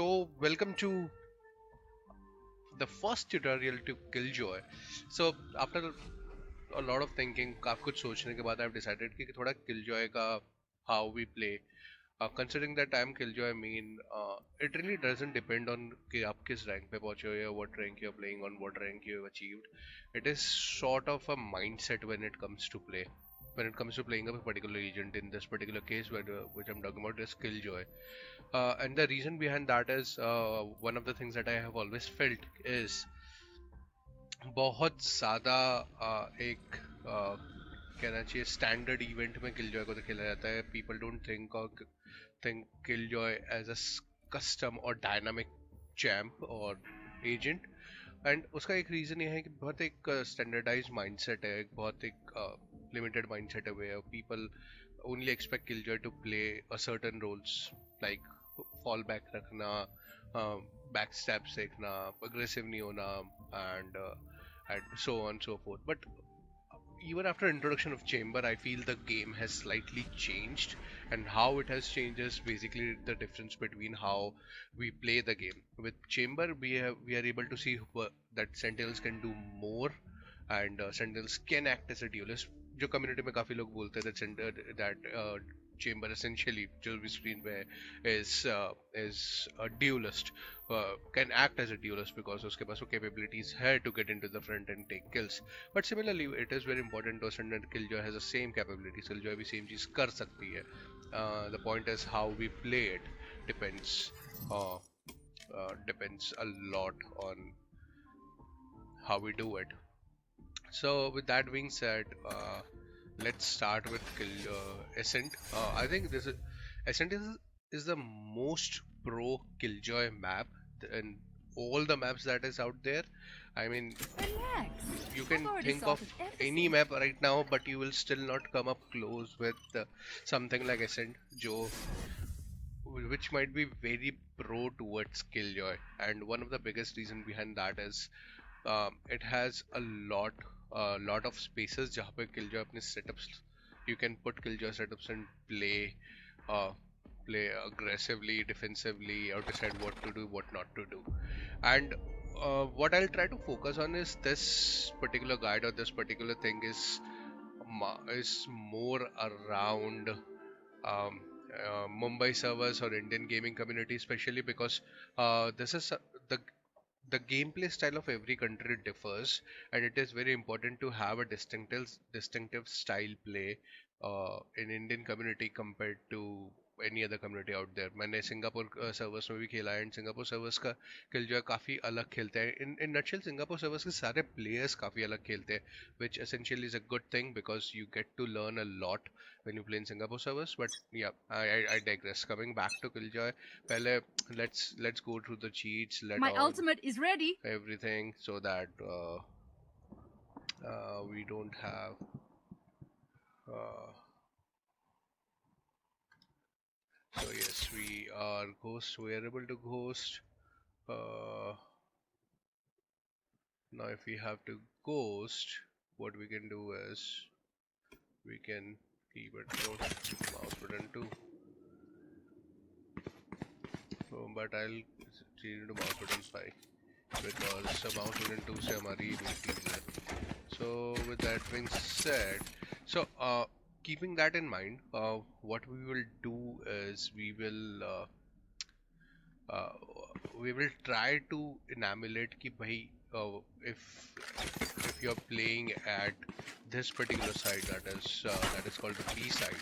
So welcome to the first tutorial to Killjoy. So after a lot of thinking, काफी कुछ सोचने के बाद I've decided कि थोड़ा Killjoy का how we play. Considering that I'm Killjoy main, it really doesn't depend on कि आप किस rank पे पहुंचे हो या what rank you're playing on, what rank you've achieved. It is sort of a mindset when it comes to play. When it comes to playing a particular agent, in this particular case, which I'm talking about is Killjoy. And the reason behind that is one of the things that I have always felt is बहुत ज़्यादा एक कहना चाहिए standard event में killjoy को तो खेला जाता है. People don't think Killjoy as a custom और डायनामिक चैम्प और एजेंट. एंड उसका एक रीज़न ये है कि बहुत एक स्टैंडर्डाइज माइंडसेट है, एक बहुत एक लिमिटेड माइंडसेट है where people only expect Killjoy to play a certain roles like fall back रखना, बैक स्टेप्स देखना, अग्रेसिव नहीं होना, and so on and so forth. But even after introduction of chamber, I feel the game has slightly changed, and how it has changed is basically the difference between how we play the game. With chamber, we are able to see that sentinels can do more, and sentinels can act as a duelist. जो community में काफी लोग बोलते हैं that chamber essentially जो भी screen पे is a duelist, can act as a duelist because उसके पास वो capabilities है to get into the front and take kills. But similarly, it is very important to understand that Killjoy has the same capabilities. Killjoy भी same चीज कर सकती है. The point is how we play it depends uh, depends a lot on how we do it. So with that being said, let's start with Ascent. I think Ascent is the most pro Killjoy map and all the maps that is out there. I mean, Relax. you I've can already think of sorted any everything. map right now, but you will still not come up close with something like Ascent, which might be very pro towards Killjoy. And one of the biggest reason behind that is it has a lot of spaces जहाँ पे Killjoy अपने setups, you can put Killjoy setups and uh, play aggressively, defensively, or decide what to do, what not to do. And what I'll try to focus on is this particular guide or this particular thing is more around Mumbai servers or Indian gaming community, especially because this is the the gameplay style of every country differs, and it is very important to have a distinctive style play in Indian community compared to any other community out there. मैंने Singapore servers में भी खेला है, and Singapore servers का killjoy काफ़ी अलग खेलते हैं. इन नटशेल सिंगापुर सर्वर्स के सारे प्लेयर्स काफ़ी अलग खेलते हैं, which essentially is a good thing because you get to learn a lot when you play in Singapore servers. But yeah, I digress. Coming back to Killjoy, पहले let's go through the cheats, let My all ultimate is ready. everything so that we don't have uh, so yes, we are ghost, we are able to ghost. Now if we have to ghost, what we can do is we can keep it on mouse button 2. But I'll change it to mouse button 5 because mouse button 2 से हमारी abilities है. So with that being said, so keeping that in mind, what we will do is uh, we will try to emulate कि भाई if you're playing at this particular side that is called the B-side,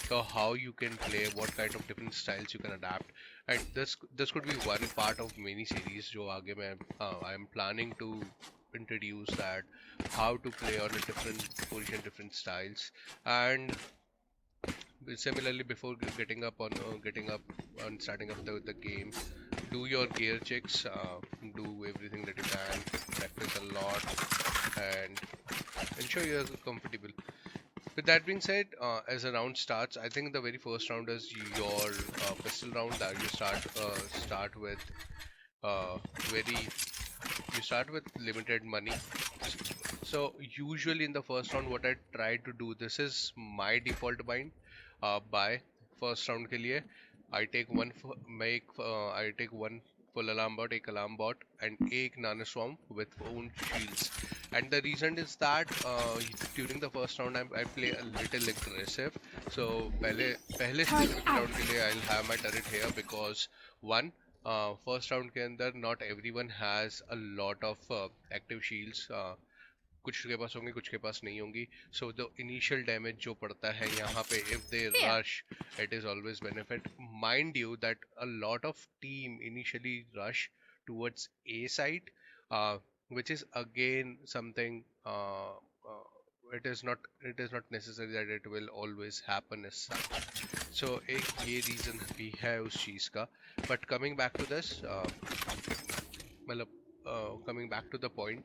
so how you can play, what kind of different styles you can adapt, and this could be one part of many series जो आगे मैं I'm planning to introduce that how to play on a different position, different styles. And similarly, before getting up on starting up the game, do your gear checks, do everything that you can, practice a lot, and ensure you're comfortable. With that being said, as a round starts, I think the very first round is your pistol round that you start with very you start with limited money. So usually in the first round, what I try to do, this is my default bind buy first round के लिए. I take one I take one full alarm bot, एक alarm bot, and एक nano swarm with own shields. And the reason is that during the first round I play a little aggressive. So पहले specific round के लिए I'll have my turret here because one first round के अंदर not everyone has a lot of active shields. कुछ के पास होंगे कुछ के पास नहीं होंगी सो द इनिशियल डैमेज जो पड़ता है यहाँ पे if they rush it is always benefit mind you that a lot of team initially rush towards a side which is again something it is not necessary that it will always happen as such so एक ये reason भी है उस चीज का but coming back to this मतलब coming back to the point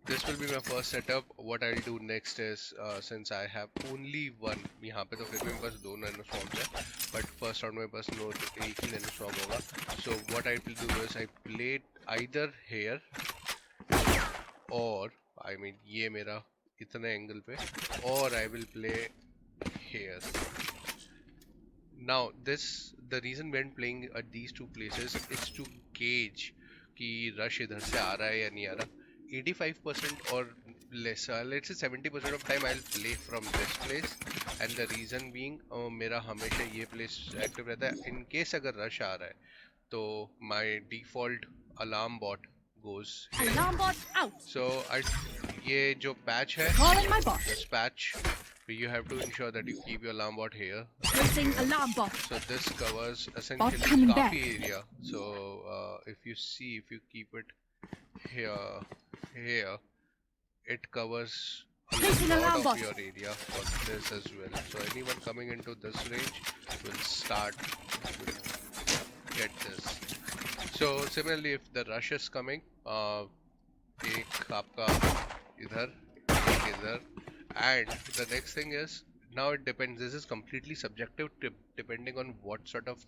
this will be my first setup. What I'll do next is since I have only one यहाँ पे तो फिर भी मेरे पास दो nano swarms है but first round मेरे पास नो एक ही nano swarm होगा so what I will do is I play either here or I mean ये मेरा इतने एंगल पे or I will play here. Now the reason when playing at these two places is to gauge कि rush इधर से आ रहा है या नहीं आ रहा 85% or less let's say 70% of time I'll play from this place and the reason being मेरा हमेशा ये place active रहता है in case अगर rush आ रहा है तो my default alarm bot goes here. Alarm bot out. So ये जो patch है Calling my bot. this patch you have to ensure that you keep your alarm bot here. Placing alarm bot. So this covers essentially coming काफी back. area. So if you see, if you keep it here, it covers a Placing lot alarm of bot. your area for this as well. So anyone coming into this range will get this. So similarly, if the rush is coming, एक आपका इधर, एक इधर. And the next thing is now it depends this is completely subjective depending on what sort of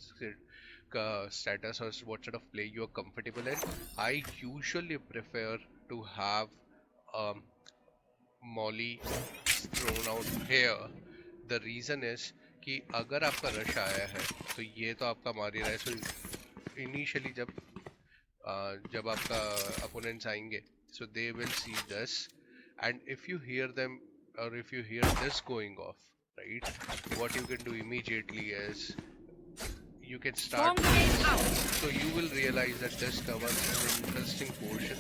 status or what sort of play you are comfortable in. I usually prefer to have molly thrown out here. The reason is कि अगर आपका rush आया है तो ये तो आपका मार ही रहा है so initially जब आपका opponents आएंगे so they will see this and if you hear them or if you hear this going off, right, what you can do immediately is you can start so you will realize that this covers an interesting portion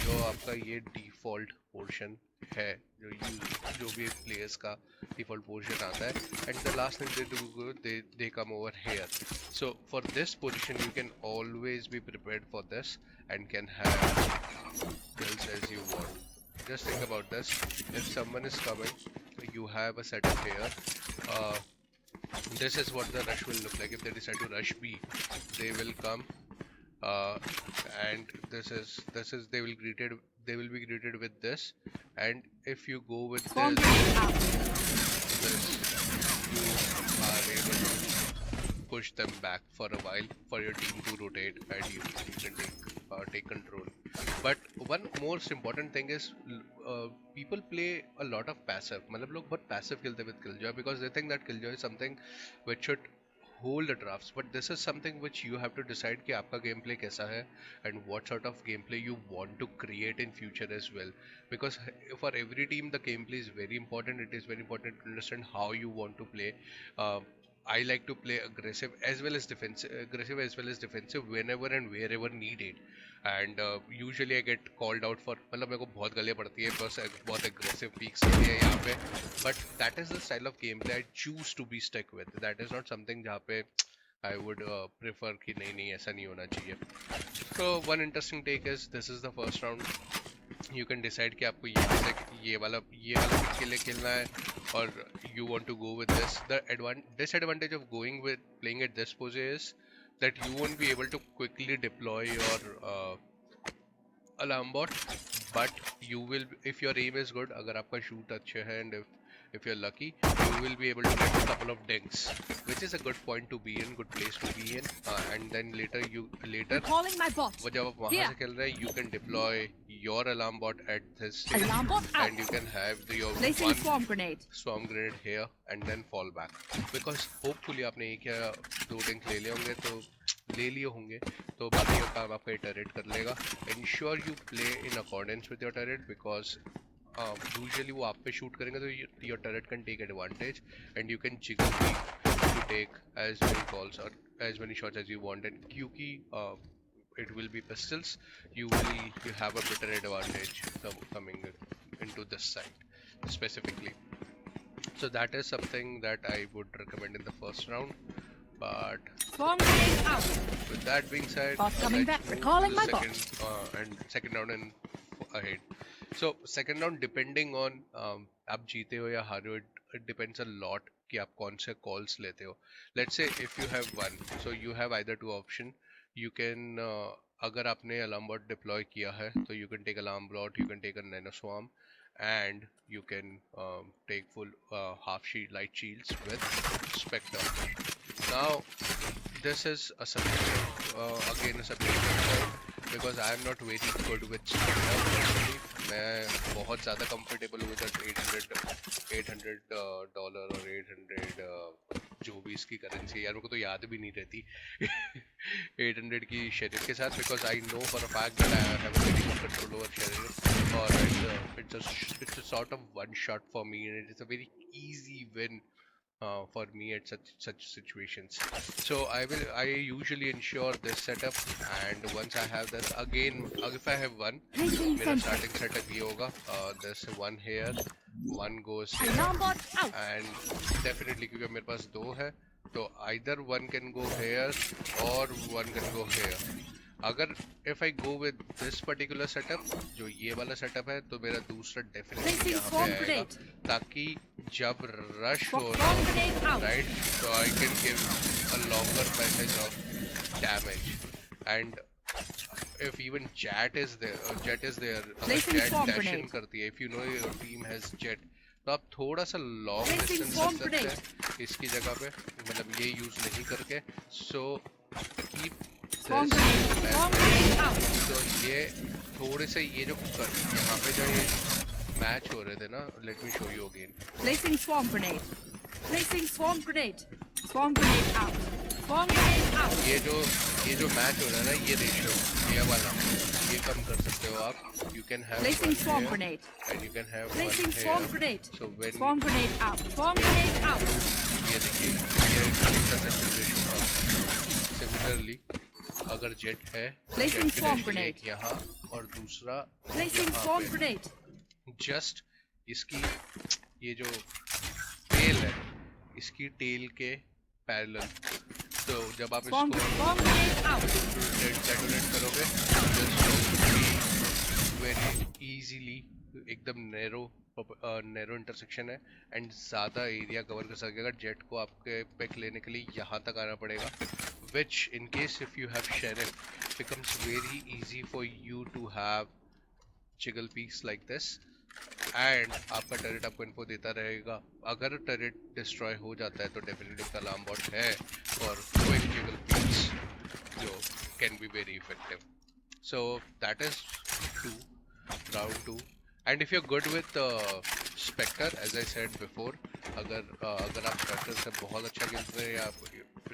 जो आपका ये default portion है जो भी players का default portion आता है and the last thing they do they come over here so for this position you can always be prepared for this and can have kills as you want. Just think about this. If someone is coming, you have a setup here. This is what the rush will look like. If they decide to rush B, they will come, and this is they will be greeted with this. And if you go with this, you are able to push them back for a while for your team to rotate, and you can take control. But one most important thing is people play a lot of passive. मतलब लोग बहुत passive खेलते हैं with Killjoy because they think that Killjoy is something which should hold the drafts. But this is something which you have to decide कि आपका gameplay कैसा है and what sort of gameplay you want to create in future as well. Because for every team the gameplay is very important. It is very important to understand how you want to play. I like to play aggressive as well as defensive whenever and wherever needed. And usually I get called out for मतलब मेरे को बहुत गालियाँ पड़ती है बस बहुत aggressive peaks होती है यहाँ पे but that is the style of gameplay I choose to be stuck with. That is not something जहाँ पे I would prefer कि नहीं ऐसा नहीं होना चाहिए. So one interesting take is this is the first round. You can decide कि आपको ये वाला pick के लिए खेलना है or you want to go with this. The disadvantage of playing at this pose is that you won't be able to quickly deploy your alarm bot, but you will if your aim is good, अगर आपका shoot अच्छे है and if if you're lucky, you will be able to get a couple of dings, which is a good point to be in, good place to be in. And then later Recalling my bot. वो जब आप वहाँ Here. से खेल रहे हैं, you can deploy your alarm bot at this stage, Alarm bot out. and you can have your Placing one swarm grenade. swarm grenade here and then fall back. Because hopefully आपने एक या दो dings ले लिए होंगे, तो बाकी का काम आपका turret कर लेगा. Ensure you play in accordance with your turret, because usually वो आप पे shoot करेंगे तो your turret can take advantage, and you can jiggle to take as many calls or as many shots as you want. And क्योंकि it will be pistols, you have a better advantage coming into this side specifically. So that is something that I would recommend in the first round. But Swarm grenade out. with that being said, Bot coming back. let's move Recalling to my the bot. second round and ahead. So second round, depending on आप जीते हो या हारे हो, it depends a lot कि आप कौन से calls लेते हो. Let's say if you have one, so you have either two option. You can अगर आपने alarm bot deploy किया है, तो you can take alarm bot, you can take a nano swarm, and you can take full half shield light shields with Spectre. Now this is a subjective again a subjective point, because I am not very good with Spectre personally. मैं बहुत ज़्यादा comfortable हूँ with that $800 और 800 जो भी इसकी currency है यार, मेरे को तो याद भी नहीं रहती 800 की शेरिफ के साथ, because I know for a fact that I have a very good control over sheriff, और it's a sort of one shot for me, and it is a very easy win for me at such situations. So I usually ensure this setup, and once I have this, again if I have one, मेरा starting setup ये होगा, this one here, one goes here, Alarm bot out. and definitely क्योंकि मेरे पास दो है, तो either one can go here or one can go here. अगर if I go with this particular setup, जो ये वाला setup है, तो मेरा दूसरा definitely यहाँ पे आएगा, ताकि जब rush हो रहा, right, so I can give a longer passage of damage. And if even Jet is there, अगर Jet dash in करती है, if you know your team has Jet, तो आप थोड़ा सा long distance रख सकते हैं इसकी जगह पे, मतलब ये use नहीं करके. So keep Swarm grenade out. तो ये थोड़े से ये जो यहाँ पे जो ये मैच हो रहे थे ना, let me show you again. Placing swarm grenade. Placing swarm grenade. Swarm grenade out. Swarm grenade out. ये जो मैच हो रहा है ना, ये रेशियो ये वाला, ये कम कर सकते हो आप. You can have Placing one swarm here, grenade. and you can have Placing one swarm here. grenade. So when Swarm grenade out. Swarm grenade out. ये देखिए, ये इसका रेशियो था. Similarly, अगर जेट है, Placing swarm grenade. यहाँ और दूसरा Placing यहाँ swarm पे. grenade. जस्ट इसकी ये जो टेल है, इसकी टेल के पैरेलल, तो जब आप Swarm इसको grenade out. डेटोनेट करोगे, जस्ट वेरी इजीली एकदम नैरो इंटरसेक्शन है, एंड ज़्यादा एरिया कवर कर सकेगा. जेट को आपके पिक लेने के लिए यहाँ तक आना पड़ेगा, which in case if you have sheriff becomes very easy for you to have jiggle peaks like this, and आपका turret आपको info देता रहेगा. अगर turret destroy हो जाता है, तो definitely उसका alarm bot है for quick jiggle peaks, जो can be very effective. So that is round 2. And if you're good with Spectre, as I said before, अगर आप Spectre से बहुत अच्छा खेलते हैं, या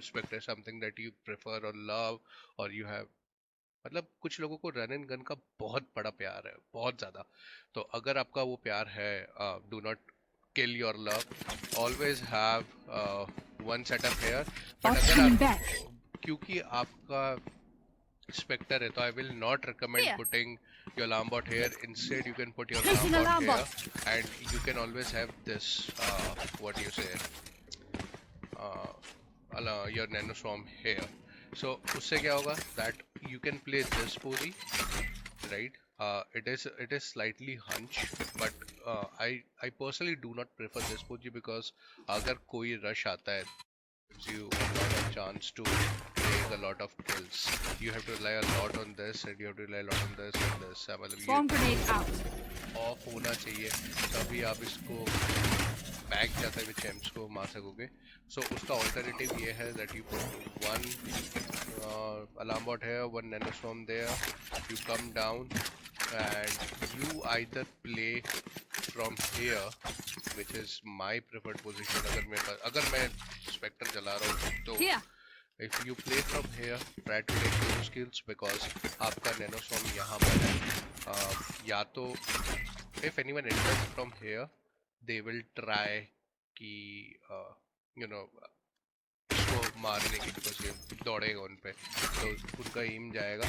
Spectre is something that you prefer or love, or you have, मतलब कुछ लोगों को रन एंड गन का बहुत बड़ा प्यार है, बहुत ज़्यादा. तो अगर आपका वो प्यार है, do not kill your love. Always have one setup here. But अगर आप, क्योंकि आपका Spectre है, तो I will not recommend putting your alarm bot here. Instead, you can put your alarm bot here, and you can always have this, what do you say, your nano swarm here. So उससे क्या होगा, that you can play this pose, right? It is slightly hunch, but I personally do not prefer this pose, because अगर कोई rush आता है, gives you a lot of chance to take a lot of kills. You have to rely a lot on this, and you have to rely a lot on this and this. मतलब Swarm grenade out. Off होना चाहिए, तभी आप इसको back जाता है champs को मार सकोगे. So उसका ऑल्टरनेटिव ये है that you put one alarm bot here, one nanoswarm there, you come down and you either play from here, which is my preferred position. अगर मैं स्पेक्टर चला रहा हूँ तो Here. if you play from here, try to take those kills because आपका nanoswarm यहाँ पर है. या तो if anyone enters from here, they will try कि you know इसको मारने की, because ये दौड़ेगा उन पे, तो उनका एम जाएगा.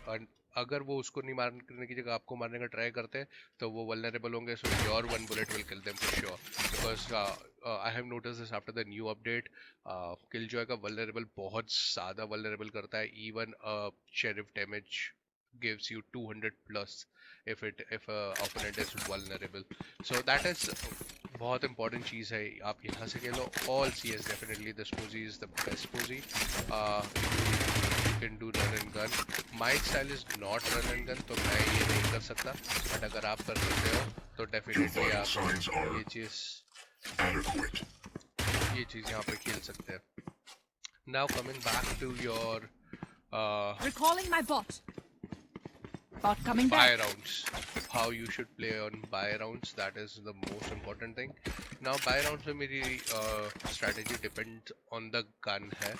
और अगर वो उसको नहीं मारने की जगह आपको मारने का ट्राई करते हैं तो वो वल्नरेबल होंगे. So your one bullet will kill them for sure, because I have notice this after the new update. Killjoy का वल्नरेबल बहुत ज़्यादा वल्नरेबल करता है. Even sheriff damage gives you 200 plus if opponent is vulnerable. So that is बहुत important चीज़ है. आप यहाँ से खेलो. All CS definitely this posi is the best posi. You can do run and gun. My style is not run and gun, तो मैं ये नहीं कर सकता. But अगर आप कर सकते हो तो definitely आप ये चीज़ यहाँ पे खेल सकते हैं. Now coming back to your Recalling my bot. Bot coming buy back. rounds, how you should play on buy rounds, that is the most important thing. Now buy rounds में मेरी strategy depends on the gun है.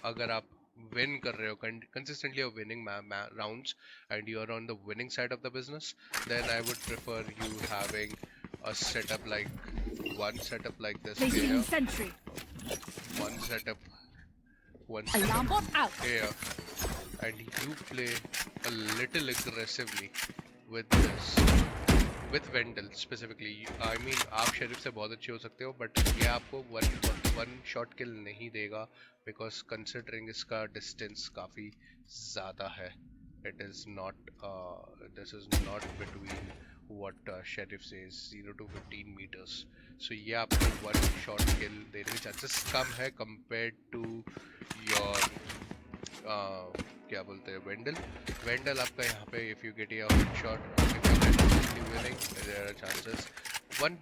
अगर आप win कर रहे हो consistently you're winning rounds and you're on the winning side of the business, then I would prefer you having a setup like one setup like this Placing here, sentry. one setup Alarm bot out. here, and you play a little aggressively with this, with Vendel specifically. I mean आप sheriff से बहुत अच्छे हो सकते हो, but ये आपको one shot kill नहीं देगा because considering इसका distance काफी ज़्यादा है. It is not this is not between what Sheriff says 0 to 15 meters. So ये आपको one shot kill देने के chances कम है compared to your क्या बोलते हैं Vendel आपका यहाँ पे if you get a shot if you're definitely winning, there are chances. One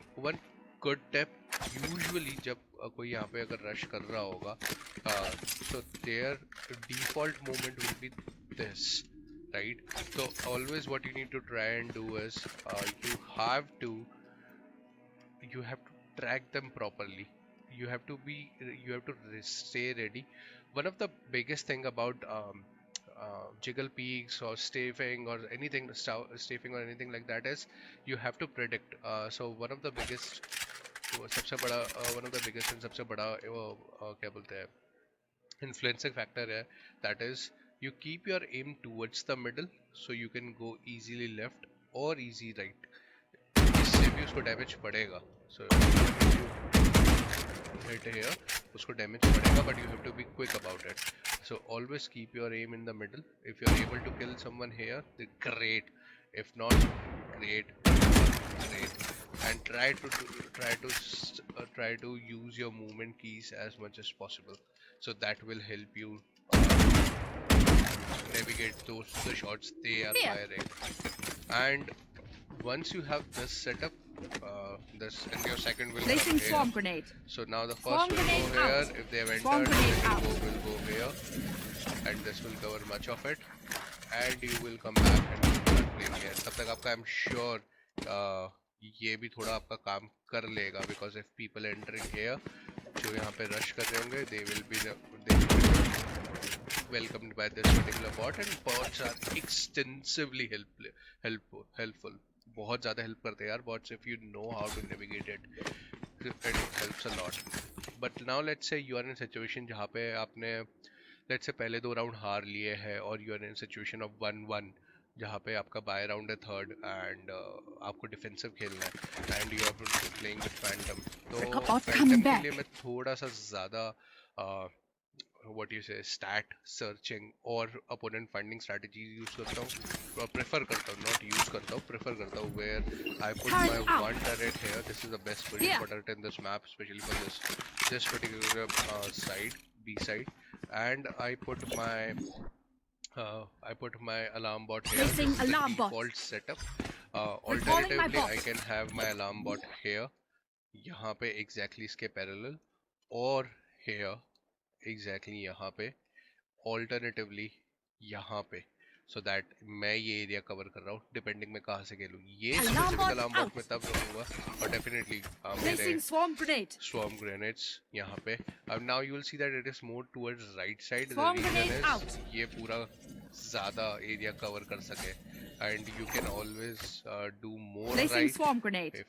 good tip, usually जब कोई यहाँ पे अगर rush कर रहा होगा so their default movement will be this, right? So always what you need to try and do is you have to track them properly. You have to stay ready. One of the biggest thing about jiggle peaks or strafing or anything like that is you have to predict. So one of the biggest and सबसे बड़ा क्या बोलते हैं influencing factor है, that is you keep your aim towards the middle so you can go easily left or easy right. इससे भी उसको damage पड़ेगा. So hit here उसको डैमेज पड़ेगा, but you have to be quick about it. So always keep your aim in the middle. If you're able to kill someone here, then great. If not, great. And try to use your movement keys as much as possible. So that will help you navigate the shots they are firing. And once you have this setup, and your second will Placing come swarm here. grenade. So now the Swarm first will grenade go here. out. If they have Swarm entered, grenade the out. will go here, and this will cover much of it. And you will come back and start playing here. तब तक आपका I'm sure ये भी थोड़ा आपका काम कर लेगा, because if people entering here जो यहाँ पे rush कर रहे होंगे, they will be welcomed by this particular bot, and bots are extensively helpful. बहुत ज़्यादा help करते हैं यार bots, if you know how to navigate it. It helps a lot. But now let's say you are in a situation जहाँ पे आपने let's say पहले 2 round हार लिए हैं, और you are in a situation of 1-1 जहाँ पे आपका buy round है third, and आपको defensive खेलना है, and you are playing with Phantom. तो Phantom के लिए मैं थोड़ा सा ज़्यादा what you say stat searching और opponent finding strategies use करता हूँ, prefer करता हूँ, not use करता हूँ, prefer करता हूँ, where I put my one turret here. This is the best position for turret in this map, especially for this particular side, B-side, and I put my alarm bot here. This is the default setup. Recalling my Alternatively, I bot. can have my alarm bot here, यहाँ पे exactly इसके parallel, और here exactly यहाँ पे, alternatively यहाँ पे, so that मैं ये area cover कर रहा हूँ depending मैं कहाँ से खेलूँ. ये Alarm specific bot alarm bot out. मैं तब रखूँगा, और definitely मेरे Placing swarm grenade. swarm grenades यहाँ पे. Now you will see that it is more towards right side. The Swarm reason grenade is out. ये पूरा ज़्यादा area cover कर सके, and you can always do more Placing right swarm grenade. if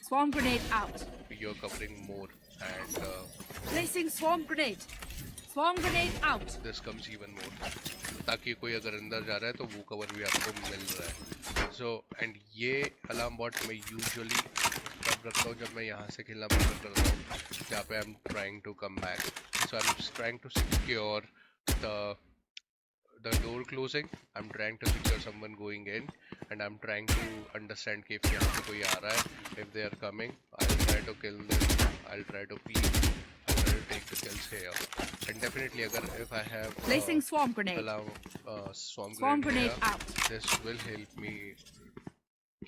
Swarm grenade out. you're covering more, and Placing swarm grenade. Swarm grenade out. this comes even more, ताकि कोई अगर अंदर जा रहा है तो वो cover भी आपको मिल रहा है. So and ये alarm bot मैं usually तब रखता हूँ जब मैं यहाँ से खेलना prefer करता हूँ, जहाँ पे I'm trying to come back. So I'm just trying to secure the door closing. I'm trying to secure someone going in, and I'm trying to understand कि if यहाँ पे कोई आ रहा है, if they are coming, I'll try to kill them. I'll try to peek. I'll try to take the kills here. And definitely, अगर if I have Placing swarm grenade. allow swarm Swarm grenade grenade here, out. this will help me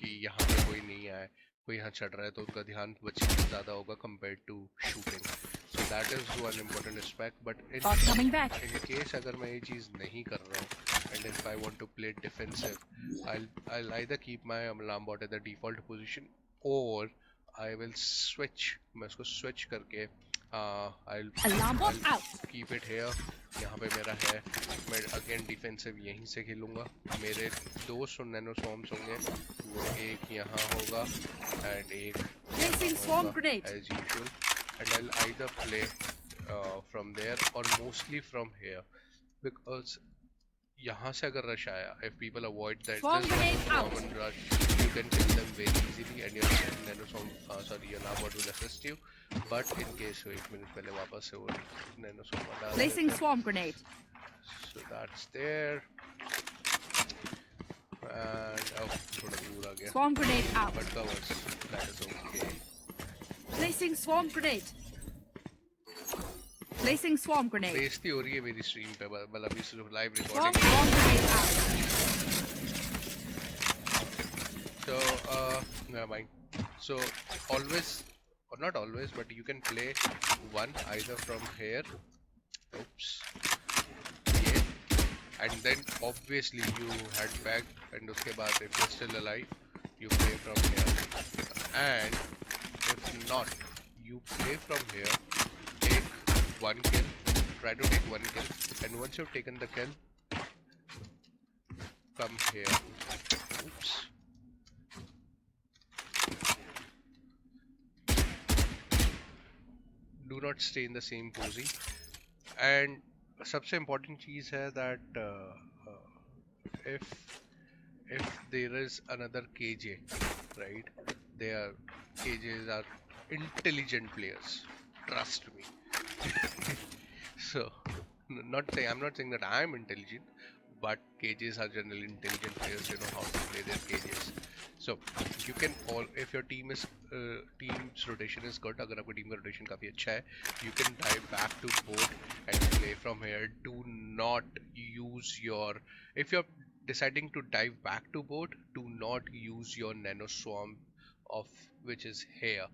कि यहाँ पे कोई नहीं आए, कोई यहाँ चढ़ रहा है तो उनका ध्यान बचने में ज़्यादा होगा compared to shooting. So that is one important aspect. But Bot coming back. in case अगर मैं ये चीज़ नहीं कर रहा हूँ, and if I want to play defensive, I'll either keep my alarm bot at the default position, or I will switch. मैं उसको switch करके Alarm bot I'll out. keep it here. यहाँ पे मेरा है, मैं again defensive यहीं से खेलूँगा. मेरे दो nano swarms होंगे, वो एक यहाँ होगा and एक Placing यहाँ swarm होगा grenade. as usual, and I'll either play from there or mostly from here, because यहाँ से अगर rush आया, if people avoid that Swarm this grenade out. common rush, you can kill them very easily, and your nano swarm, your alarm bot will assist you. But in case वो एक minute पहले वापस से वो nano swarm डाल Placing देते हैं. swarm grenade. So that's there. And थोड़ा दूर आ गया. Swarm grenade out. But covers. That is okay. Placing swarm grenade. Placing swarm grenade. बेइज्जती हो रही है मेरी stream पे, मतलब अभी सिर्फ live Swarm recording. grenade out. So never mind. So always, or not always, but you can play one either from here. Oops. Yeah. And then obviously you head back, and उसके बाद if you're still alive, you play from here. And if not, you play from here, take one kill, try to take one kill, and once you've taken the kill, come here. Oops. Do not stay in the same pose. And सबसे important चीज़ है that if there is another KJ, right? KJs are intelligent players. Trust me. So, I'm not saying that I am intelligent, but KJs are generally intelligent players. They know how to play their KJs. So you can if your team's rotation is good, अगर आपकी team का rotation काफी अच्छा है, you can dive back to board and play from here. Do not use if you're deciding to dive back to board, do not use your nano swarm of which is here.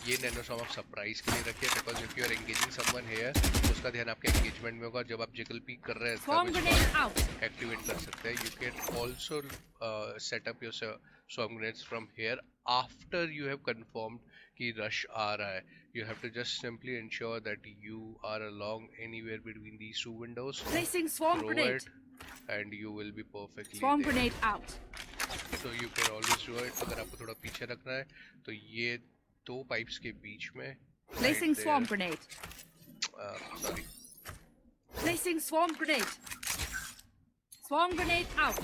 ये nano swarm आप surprise के लिए रखिए, because if you are engaging someone here, उसका ध्यान आपके engagement में होगा. जब आप jiggle peek कर रहे हैं, Swarm grenade out. activate कर सकते हैं. You can also set up your swarm grenades from here after you have confirmed कि rush आ रहा है. You have to just simply ensure that you are along anywhere between these two windows. Placing swarm Throw grenade. it, and you will be perfectly Swarm there. grenade out. So you can always do it. अगर आपको थोड़ा पीछे रखना है, तो ये दो pipes के बीच में. Placing right swarm there. grenade. Sorry. Placing swarm grenade. Swarm grenade out.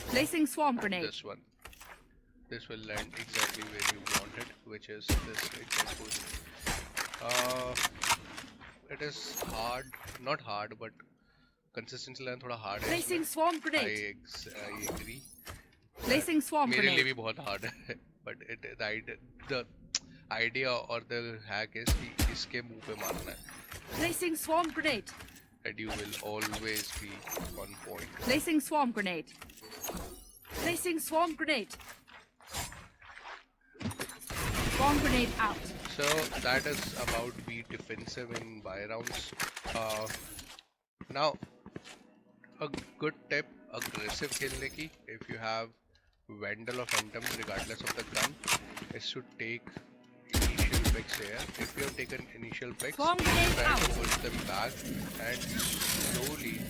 Placing swarm grenade. This one. This will land exactly where you want it, which is this exact position. It is hard, not hard, but consistently land थोड़ा hard है. Placing इसमें. swarm grenade. I agree. Placing swarm मेरे लिए grenade. भी बहुत hard है, but the idea or the hack is कि इसके मुंह पे मारना है, Placing swarm grenade. and you will always be on point. Placing swarm grenade. Placing swarm grenade. Swarm grenade out. So that is about be defensive in buy rounds. Now a good tip, aggressive खेलने की, if you have Vandal or Phantom regardless of the gun, is to take initial picks here. If you have taken initial picks, Swarm grenade try to out. push them back and slowly,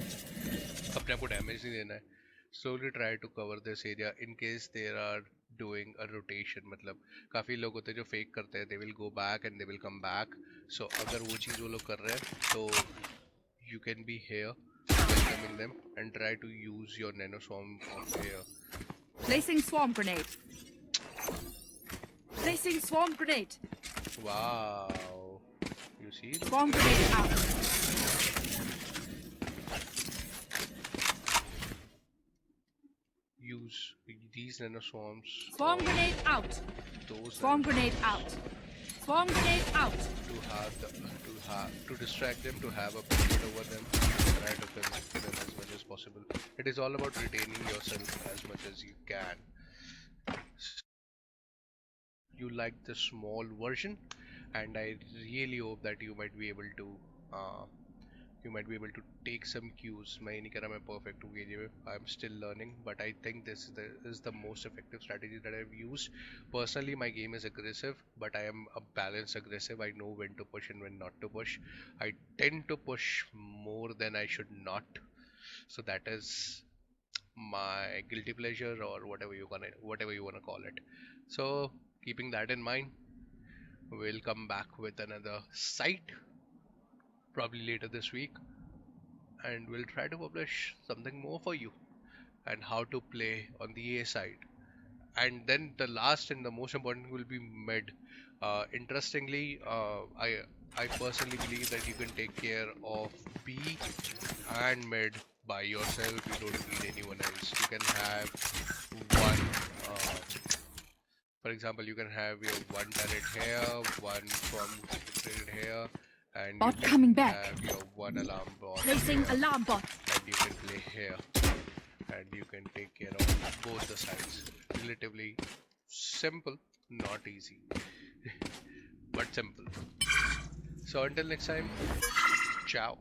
अपने को damage नहीं देना है, slowly try to cover this area in case they are doing a rotation. मतलब काफी लोग होते हैं जो fake करते हैं, they will go back and they will come back. So अगर वो चीज वो लोग कर रहे हैं तो you can be here welcoming them and try to use your nano swarm of here. Placing swarm grenade. Placing swarm grenade. Wow, you see? Swarm grenade out. Use these nano swarms. Swarm grenade out. Those Swarm grenade out. Swarm grenade out. to distract them, to have a benefit over them, try to connect them as much as possible. It is all about retaining yourself as much as you can. You like the small version, and I really hope that you might be able to take some cues. मैं नहीं कह रहा मैं perfect हूँ ये I'm still learning, but I think this is the most effective strategy that I've used. Personally, my game is aggressive, but I am a balanced aggressive. I know when to push and when not to push. I tend to push more than I should not. So that is my guilty pleasure, or whatever you wanna call it. So keeping that in mind, we'll come back with another site probably later this week, and we'll try to publish something more for you and how to play on the A side. And then the last and the most important will be mid. Interestingly, I personally believe that you can take care of B and mid by yourself. You don't need anyone else. You can have one. For example, you can have your one turret here, one from turret here, and Bot you can coming back. have your one alarm bot Placing here, alarm bot. and you can play here, and you can take care of both the sides. Relatively simple, not easy, but simple. So until next time, ciao.